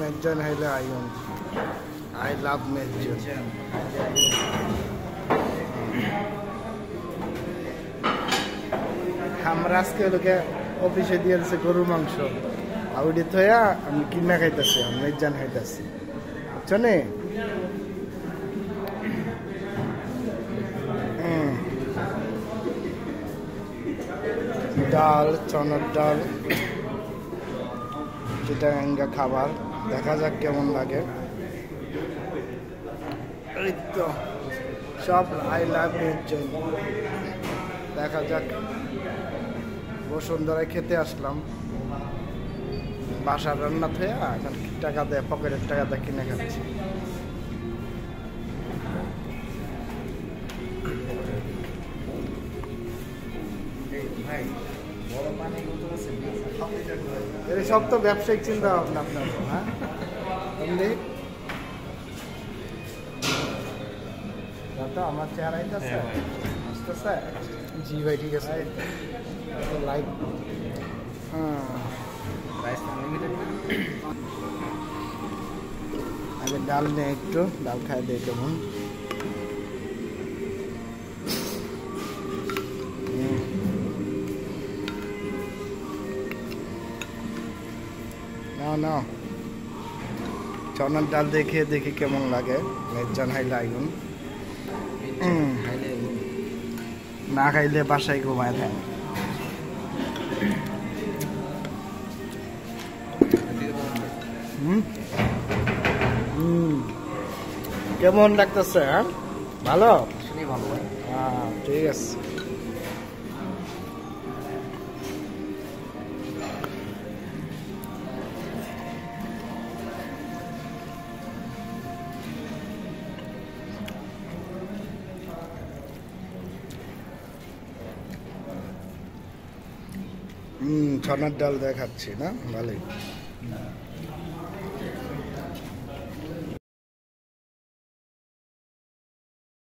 মেজজন হইলে আইন I love মেজজন। আমরা আজকে লোকে অফিসে দিয়ে দিচ্ছে গরুর মাংস, আউডি থয়া আমি কিনা খাইতেছি, মেজজান খাইতেছি, বুঝছো নি? ডাল, চনার ডাল, চিটাগাঙ্গা খাবার, দেখা যাক কেমন লাগে। এই তো সব আই লাভ মেজজন, দেখা যাক। বসুন্ধরায় খেতে আসলাম, বাসার রান্না থেকে এখন টাকা দেয়, পকেটের টাকা দিয়ে কিনে খাচ্ছি। সব তো ব্যবসায়িক চিন্তা ভাবনা আপনার, হ্যাঁ? আমার চেহারা আসতেছে? জি ভাই, ঠিক আছে। লাইক আগে ডাল নিয়ে একটু ডাল খাই দিয়ে কেমন। না চনার ডাল দেখে দেখি কেমন লাগে। মেজজান হাইলে আইগুন, না খাইলে বাসায় ঘুমায় থাকে। কেমন লাগতেছে? হ্যাঁ, ভালো, হ্যাঁ, ঠিক আছে। ছনার ডাল দেখাচ্ছি না, ভালোই।